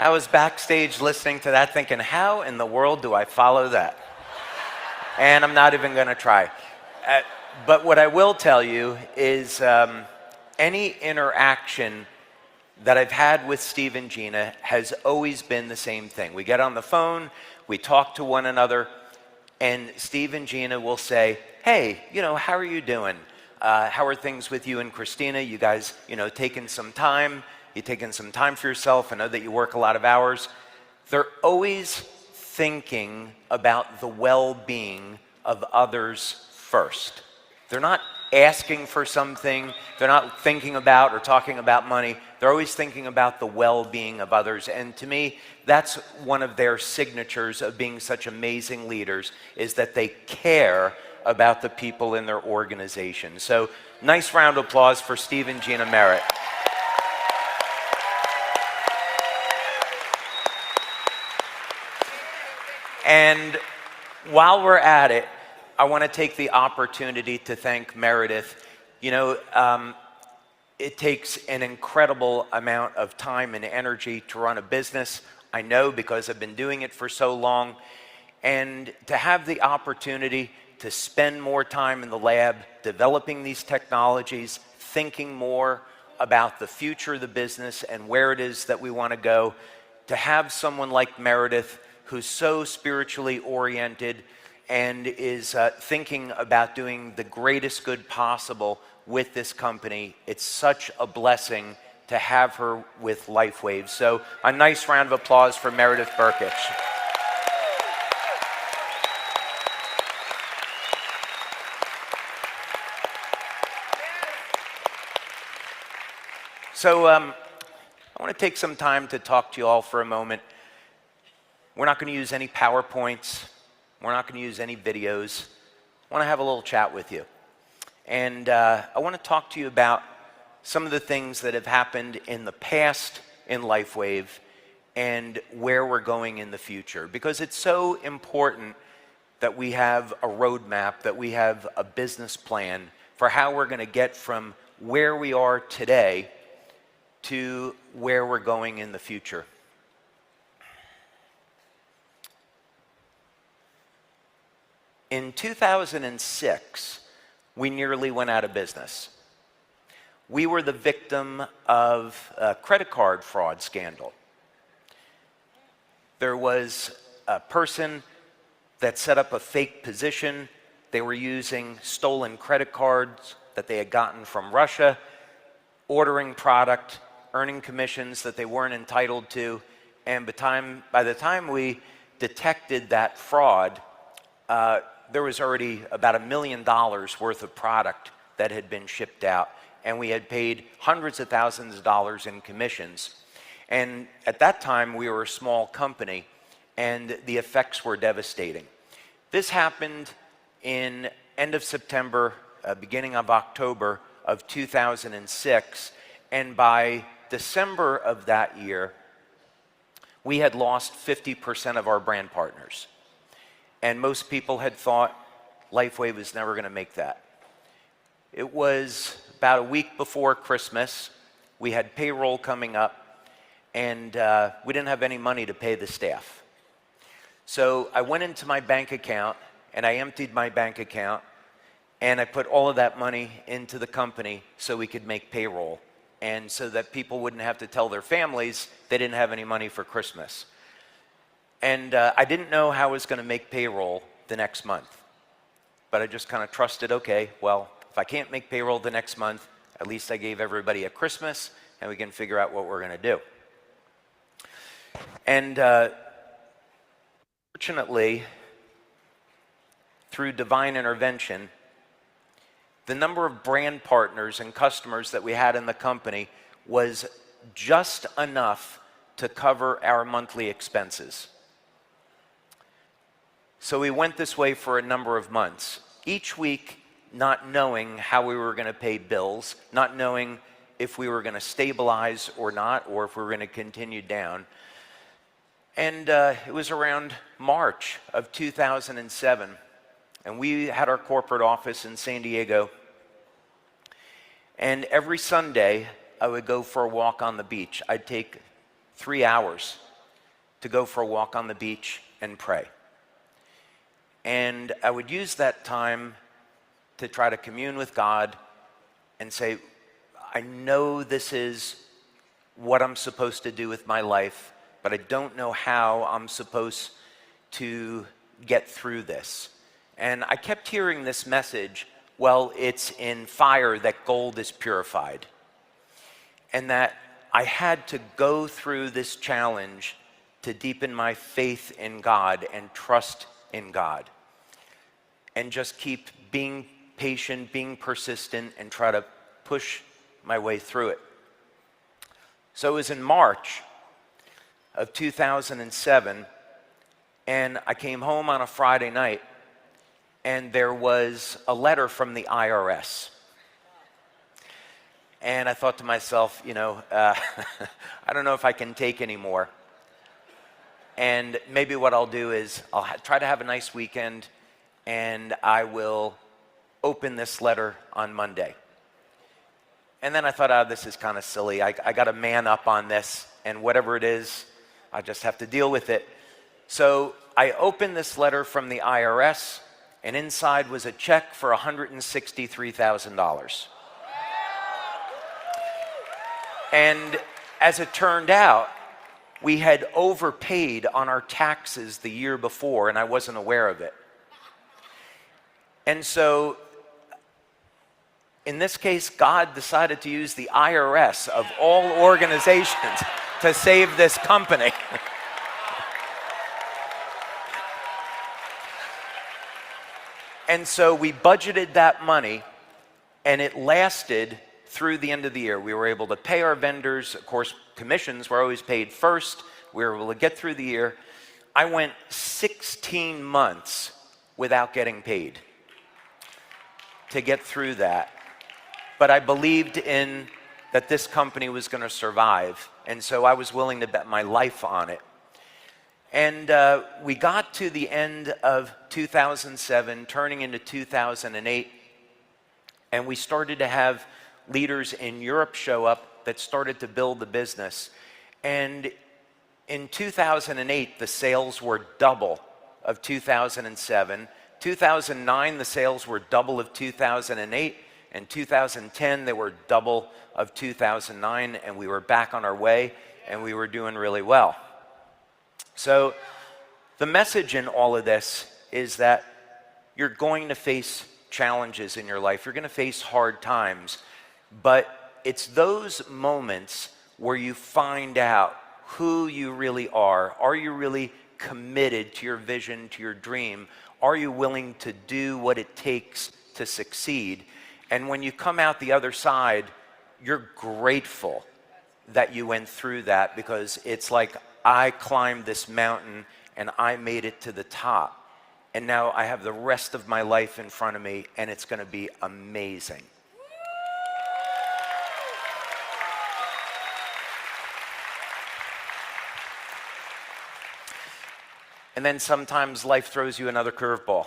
I was backstage listening to that thinking, how in the world do I follow that? And I'm not even going to try. But what I will tell you is any interaction that I've had with Steve and Gina has always been the same thing. We get on the phone, we talk to one another, and Steve and Gina will say, hey, how are you doing? How are things with you and Christina? You guys, taking some time? You taking some time for yourself? I know that you work a lot of hours. They're always thinking about the well-being of others first. They're not asking for something. They're not thinking about or talking about money. They're always thinking about the well-being of others. And to me, that's one of their signatures of being such amazing leaders, is that they care about the people in their organization. So nice round of applause for Steve and Gina Merritt. And while we're at it, I want to take the opportunity to thank Meredith. It takes an incredible amount of time and energy to run a business. I know, because I've been doing it for so long. And to have the opportunity to spend more time in the lab developing these technologies, thinking more about the future of the business and where it is that we want to go, to have someone like Meredith who's so spiritually oriented and is thinking about doing the greatest good possible with this company. It's such a blessing to have her with LifeWave. So a nice round of applause for Meredith Burkich. So I want to take some time to talk to you all for a moment. We're not going to use any PowerPoints. We're not going to use any videos. I want to have a little chat with you. And I want to talk to you about some of the things that have happened in the past in LifeWave and where we're going in the future. Because it's so important that we have a roadmap, that we have a business plan for how we're going to get from where we are today to where we're going in the future. In 2006, we nearly went out of business. We were the victim of a credit card fraud scandal. There was a person that set up a fake position. They were using stolen credit cards that they had gotten from Russia, ordering product, earning commissions that they weren't entitled to. And by the time we detected that fraud, there was already about $1 million worth of product that had been shipped out, and we had paid hundreds of thousands of dollars in commissions. And at that time, we were a small company, and the effects were devastating. This happened in end of September, beginning of October of 2006, and by December of that year, we had lost 50% of our brand partners. And most people had thought LifeWave was never going to make that. It was about a week before Christmas. We had payroll coming up, and we didn't have any money to pay the staff. So I went into my bank account, and I emptied my bank account, and I put all of that money into the company so we could make payroll, and so that people wouldn't have to tell their families they didn't have any money for Christmas. And I didn't know how I was going to make payroll the next month. But I just kind of trusted, okay, well, if I can't make payroll the next month, at least I gave everybody a Christmas, and we can figure out what we're going to do. And fortunately, through divine intervention, the number of brand partners and customers that we had in the company was just enough to cover our monthly expenses. So we went this way for a number of months, each week not knowing how we were going to pay bills, not knowing if we were going to stabilize or not, or if we were going to continue down. And it was around March of 2007, and we had our corporate office in San Diego. And every Sunday, I would go for a walk on the beach. I'd take 3 hours to go for a walk on the beach and pray. And I would use that time to try to commune with God and say, I know this is what I'm supposed to do with my life, but I don't know how I'm supposed to get through this. And I kept hearing this message, well, it's in fire that gold is purified. And that I had to go through this challenge to deepen my faith in God and trust in God. And just keep being patient, being persistent, and try to push my way through it. So it was in March of 2007, and I came home on a Friday night, and there was a letter from the IRS. And I thought to myself, I don't know if I can take any more. And maybe what I'll do is I'll try to have a nice weekend, and I will open this letter on Monday. And then I thought, this is kind of silly. I got to man up on this, and whatever it is, I just have to deal with it. So I opened this letter from the IRS, and inside was a check for $163,000. And as it turned out, we had overpaid on our taxes the year before, and I wasn't aware of it. And so, in this case, God decided to use the IRS of all organizations to save this company. And so we budgeted that money, and it lasted through the end of the year. We were able to pay our vendors. Of course, commissions were always paid first. We were able to get through the year. I went 16 months without getting paid to get through that. But I believed in that this company was going to survive, and so I was willing to bet my life on it. And we got to the end of 2007, turning into 2008, and we started to have leaders in Europe show up that started to build the business. And in 2008, the sales were double of 2007. 2009, the sales were double of 2008. In 2010, they were double of 2009, and we were back on our way, and we were doing really well. So the message in all of this is that you're going to face challenges in your life. You're going to face hard times, but it's those moments where you find out who you really are. Are you really committed to your vision, to your dream? Are you willing to do what it takes to succeed? And when you come out the other side, you're grateful that you went through that, because it's like, I climbed this mountain and I made it to the top. And now I have the rest of my life in front of me, and it's going to be amazing. And then sometimes life throws you another curveball.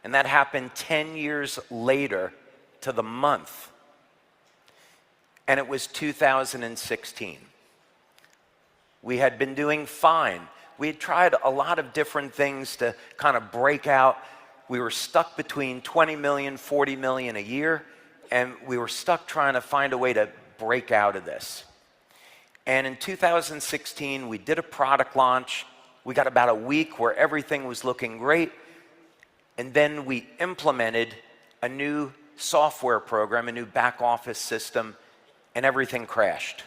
And that happened 10 years later to the month. And it was 2016. We had been doing fine. We had tried a lot of different things to kind of break out. We were stuck between 20 million, 40 million a year, and we were stuck trying to find a way to break out of this. And in 2016, we did a product launch. We got about a week where everything was looking great. And then we implemented a new software program, a new back office system, and everything crashed.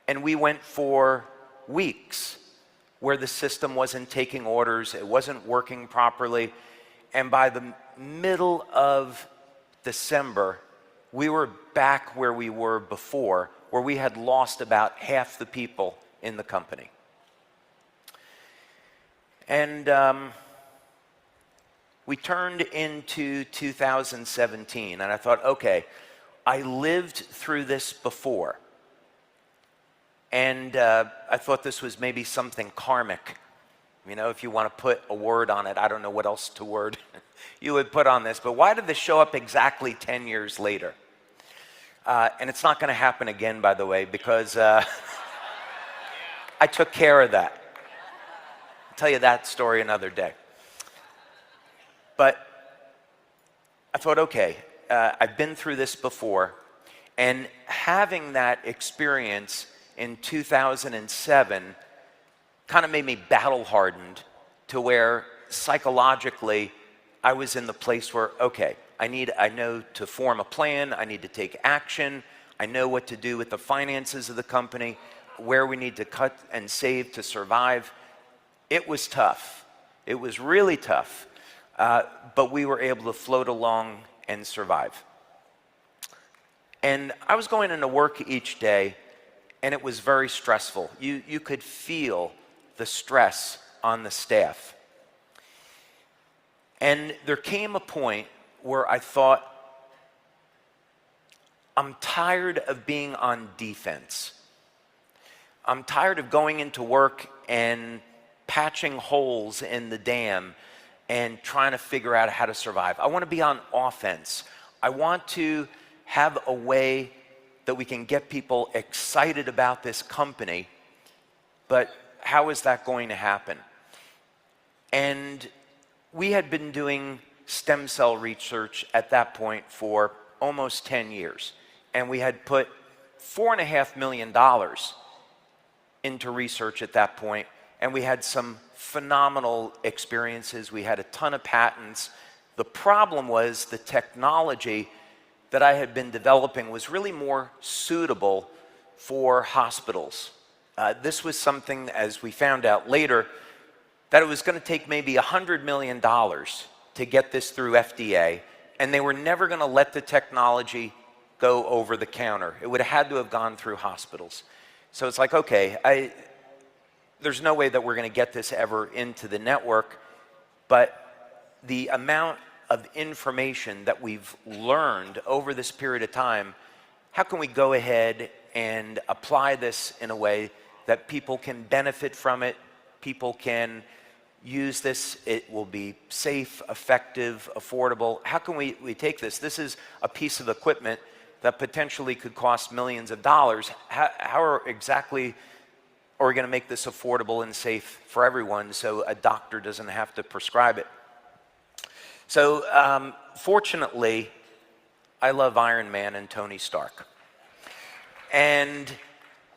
And we went for weeks where the system wasn't taking orders, it wasn't working properly. And by the middle of December, we were back where we were before, where we had lost about half the people in the company. And we turned into 2017, and I thought, okay, I lived through this before. And I thought this was maybe something karmic. You know, if you want to put a word on it, I don't know what else to word you would put on this. But why did this show up exactly 10 years later? And it's not going to happen again, by the way, because I took care of that. I'll tell you that story another day. But I thought, okay, I've been through this before, and having that experience in 2007 kind of made me battle-hardened to where psychologically I was in the place where, okay, I know to form a plan, I need to take action, I know what to do with the finances of the company, where we need to cut and save to survive. It was tough. It was really tough. But we were able to float along and survive. And I was going into work each day, and it was very stressful. You could feel the stress on the staff. And there came a point where I thought, I'm tired of being on defense. I'm tired of going into work and patching holes in the dam and trying to figure out how to survive. I want to be on offense. I want to have a way that we can get people excited about this company, but how is that going to happen? And we had been doing stem cell research at that point for almost 10 years. And we had put $4.5 million into research at that point, and we had some phenomenal experiences. We had a ton of patents. The problem was the technology that I had been developing was really more suitable for hospitals. This was something, as we found out later, that it was going to take maybe $100 million to get this through FDA, and they were never going to let the technology go over the counter. It would have had to have gone through hospitals. So it's like, okay, there's no way that we're going to get this ever into the network, but the amount of information that we've learned over this period of time, how can we go ahead and apply this in a way that people can benefit from it, people can use this, it will be safe, effective, affordable. How can we take this? This is a piece of equipment that potentially could cost millions of dollars. How exactly are we going to make this affordable and safe for everyone so a doctor doesn't have to prescribe it? So fortunately, I love Iron Man and Tony Stark. And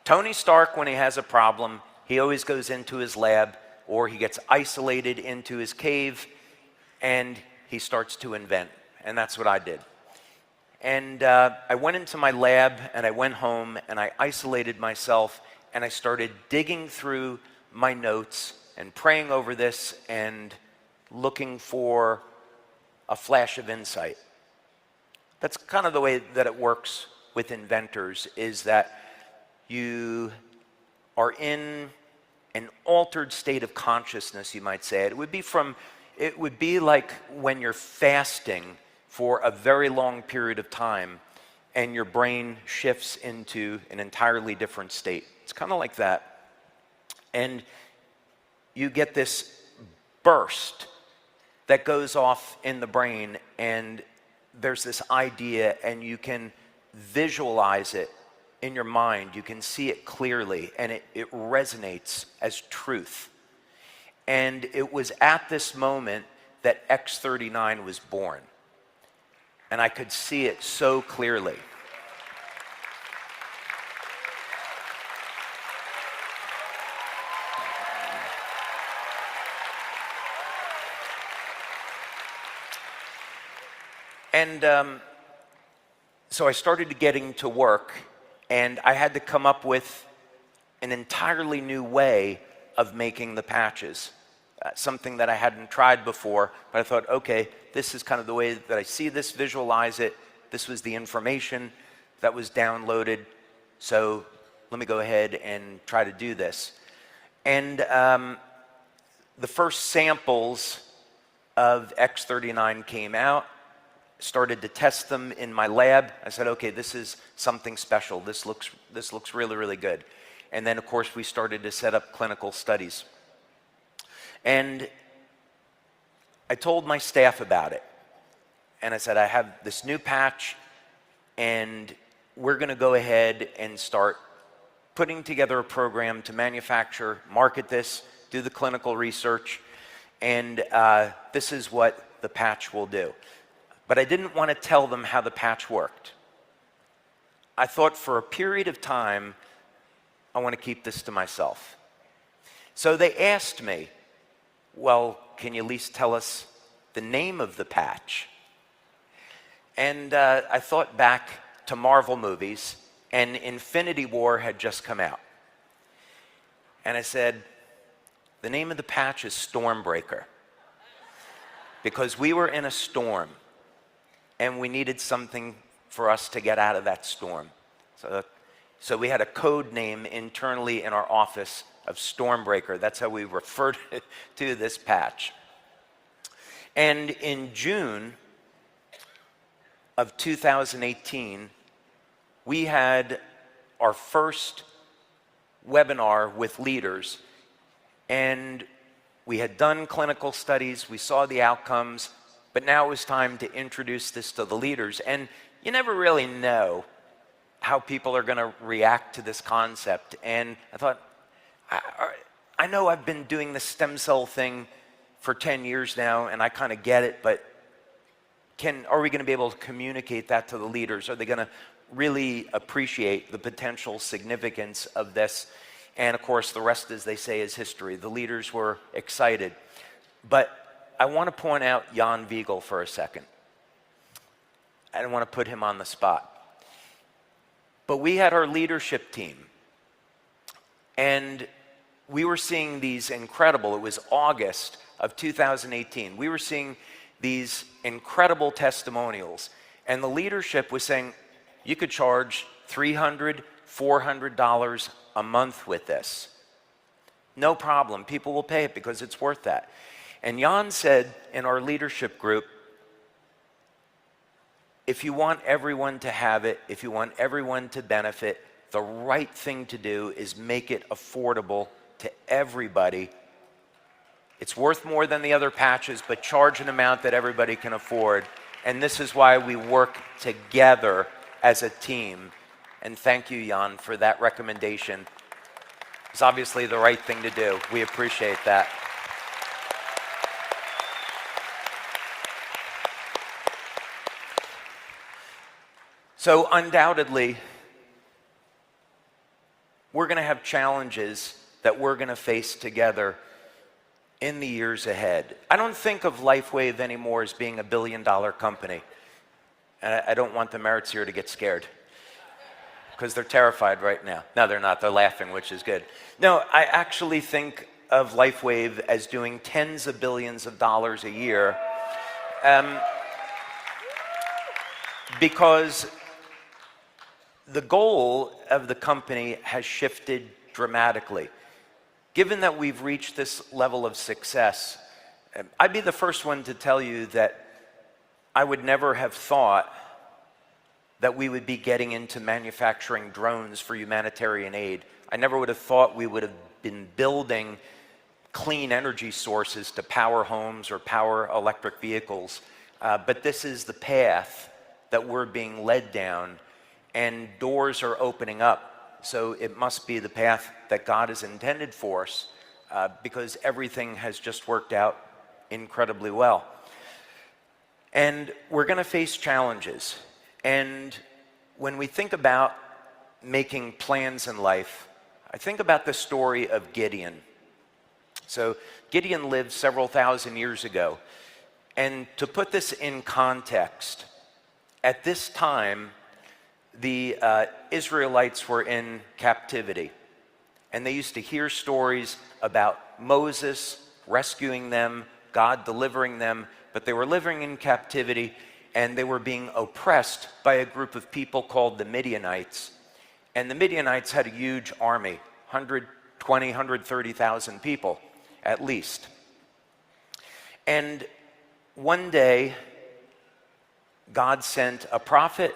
Tony Stark, when he has a problem, he always goes into his lab, or he gets isolated into his cave, and he starts to invent. And that's what I did. And I went into my lab, and I went home, and I isolated myself, and I started digging through my notes and praying over this and looking for a flash of insight. That's kind of the way that it works with inventors, is that you are in an altered state of consciousness, you might say. It would be like when you're fasting for a very long period of time and your brain shifts into an entirely different state. It's kind of like that. And you get this burst that goes off in the brain, and there's this idea, and you can visualize it in your mind. You can see it clearly, and it resonates as truth. And it was at this moment that X39 was born. And I could see it so clearly. And so I started getting to work, and I had to come up with an entirely new way of making the patches, something that I hadn't tried before. But I thought, okay, this is kind of the way that I see this, visualize it. This was the information that was downloaded. So let me go ahead and try to do this. And the first samples of X39 came out. Started to test them in my lab. I said, okay, this is something special. This looks really, really good. And then, of course, we started to set up clinical studies. And I told my staff about it. And I said, I have this new patch, and we're going to go ahead and start putting together a program to manufacture, market this, do the clinical research, and this is what the patch will do. But I didn't want to tell them how the patch worked. I thought for a period of time, I want to keep this to myself. So they asked me, well, can you at least tell us the name of the patch? And I thought back to Marvel movies, and Infinity War had just come out. And I said, the name of the patch is Stormbreaker, because we were in a storm, and we needed something for us to get out of that storm. So we had a code name internally in our office of Stormbreaker. That's how we referred to this patch. And in June of 2018, we had our first webinar with leaders, and we had done clinical studies, we saw the outcomes, but now it was time to introduce this to the leaders. And you never really know how people are going to react to this concept. And I thought, I know I've been doing the stem cell thing for 10 years now, and I kind of get it, but are we going to be able to communicate that to the leaders? Are they going to really appreciate the potential significance of this? And of course, the rest, as they say, is history. The leaders were excited. But I want to point out Jan Wiegel for a second. I don't want to put him on the spot. But we had our leadership team, and we were seeing these incredible, it was August of 2018, we were seeing these incredible testimonials, and the leadership was saying, you could charge $300, $400 a month with this. No problem, people will pay it because it's worth that. And Jan said in our leadership group, if you want everyone to have it, if you want everyone to benefit, the right thing to do is make it affordable to everybody. It's worth more than the other patches, but charge an amount that everybody can afford. And this is why we work together as a team. And thank you, Jan, for that recommendation. It's obviously the right thing to do. We appreciate that. So undoubtedly, we're going to have challenges that we're going to face together in the years ahead. I don't think of LifeWave anymore as being a billion-dollar company. And I don't want the Merits here to get scared, because they're terrified right now. No, they're not. They're laughing, which is good. No, I actually think of LifeWave as doing tens of billions of dollars a year, because the goal of the company has shifted dramatically. Given that we've reached this level of success, I'd be the first one to tell you that I would never have thought that we would be getting into manufacturing drones for humanitarian aid. I never would have thought we would have been building clean energy sources to power homes or power electric vehicles. But this is the path that we're being led down, and doors are opening up. So it must be the path that God has intended for us, because everything has just worked out incredibly well. And we're going to face challenges. And when we think about making plans in life, I think about the story of Gideon. So Gideon lived several thousand years ago. And to put this in context, at this time, the Israelites were in captivity. And they used to hear stories about Moses rescuing them, God delivering them, but they were living in captivity, and they were being oppressed by a group of people called the Midianites. And the Midianites had a huge army, 120,000, 130,000 people at least. And one day, God sent a prophet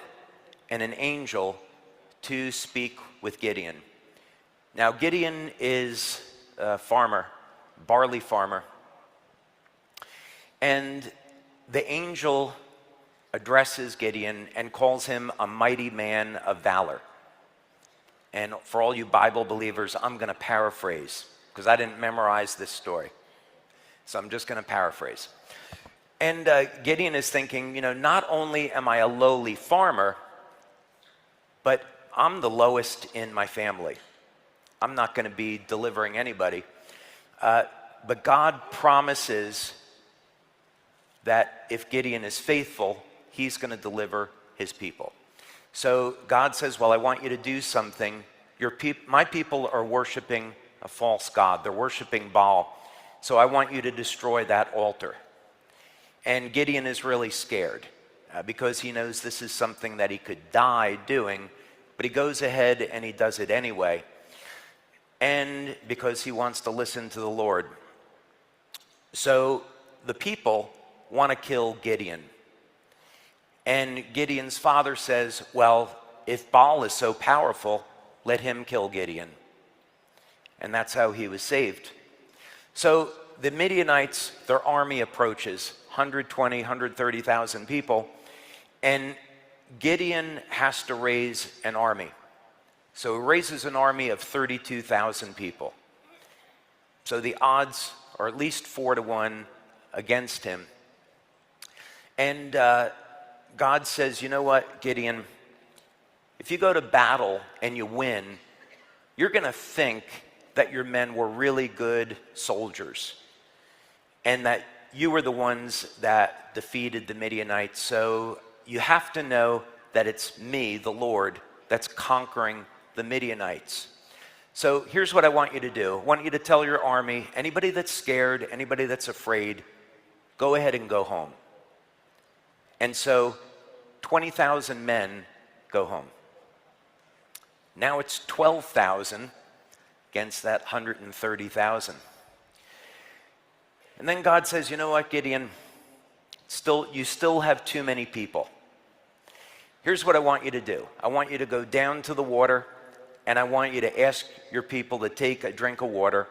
and an angel to speak with Gideon. Now, Gideon is a farmer, barley farmer. And the angel addresses Gideon and calls him a mighty man of valor. And for all you Bible believers, I'm going to paraphrase because I didn't memorize this story. So I'm just going to paraphrase. And Gideon is thinking, not only am I a lowly farmer, but I'm the lowest in my family. I'm not going to be delivering anybody. But God promises that if Gideon is faithful, he's going to deliver his people. So God says, well, I want you to do something. My people are worshiping a false god. They're worshiping Baal. So I want you to destroy that altar. And Gideon is really scared because he knows this is something that he could die doing, but he goes ahead and he does it anyway. And because he wants to listen to the Lord. So the people want to kill Gideon. And Gideon's father says, well, if Baal is so powerful, let him kill Gideon. And that's how he was saved. So the Midianites, their army approaches, 120, 130,000 people, and Gideon has to raise an army. So he raises an army of 32,000 people. So the odds are at least 4-1 against him. And God says, you know what, Gideon, if you go to battle and you win, you're going to think that your men were really good soldiers and that you were the ones that defeated the Midianites. So you have to know that it's me, the Lord, that's conquering the Midianites. So here's what I want you to do. I want you to tell your army, anybody that's scared, anybody that's afraid, go ahead and go home. And so 20,000 men go home. Now it's 12,000 against that 130,000. And then God says, you know what, Gideon, you still have too many people. Here's what I want you to do. I want you to go down to the water, and I want you to ask your people to take a drink of water.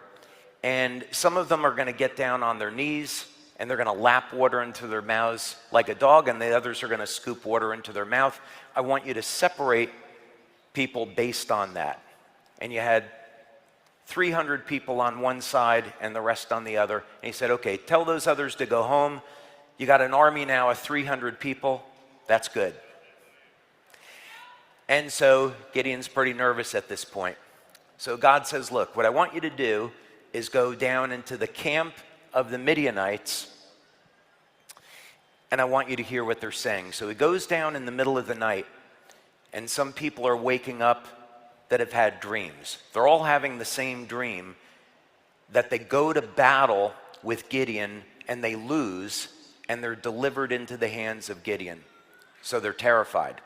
And some of them are going to get down on their knees, and they're going to lap water into their mouths like a dog, and the others are going to scoop water into their mouth. I want you to separate people based on that. And you had 300 people on one side and the rest on the other. And he said, okay, tell those others to go home. You got an army now of 300 people. That's good. And so Gideon's pretty nervous at this point. So God says, look, what I want you to do is go down into the camp of the Midianites, and I want you to hear what they're saying. So he goes down in the middle of the night, and some people are waking up that have had dreams. They're all having the same dream, that they go to battle with Gideon and they lose, and they're delivered into the hands of Gideon. So they're terrified.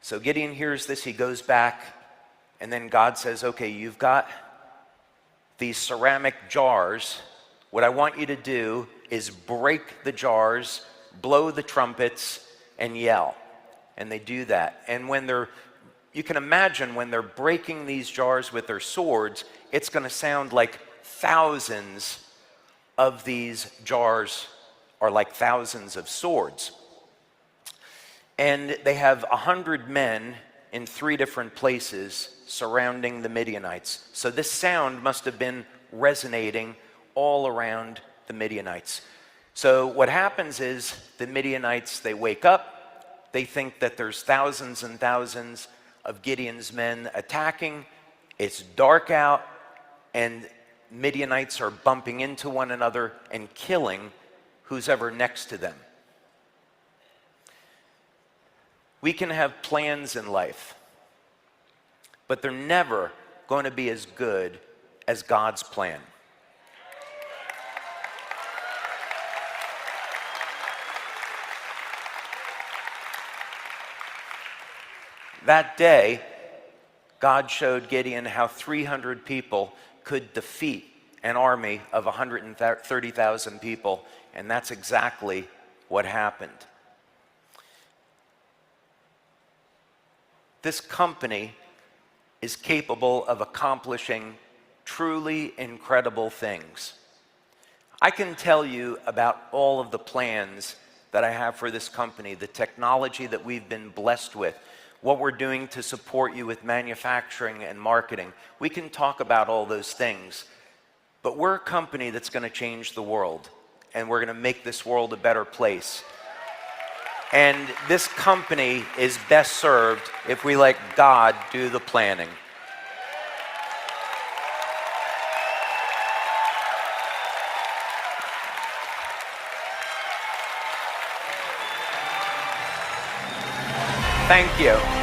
So Gideon hears this, he goes back, and then God says, okay, you've got these ceramic jars. What I want you to do is break the jars, blow the trumpets, and yell. And they do that. And you can imagine when they're breaking these jars with their swords, it's going to sound like thousands of these jars are like thousands of swords. And they have 100 men in 3 different places surrounding the Midianites. So this sound must have been resonating all around the Midianites. So what happens is the Midianites, they wake up, they think that there's thousands and thousands of Gideon's men attacking. It's dark out, and Midianites are bumping into one another and killing who's ever next to them. We can have plans in life, but they're never going to be as good as God's plan. That day, God showed Gideon how 300 people could defeat an army of 130,000 people, and that's exactly what happened. This company is capable of accomplishing truly incredible things. I can tell you about all of the plans that I have for this company, the technology that we've been blessed with, what we're doing to support you with manufacturing and marketing. We can talk about all those things, but we're a company that's going to change the world, and we're going to make this world a better place. And this company is best served if we let God do the planning. Thank you.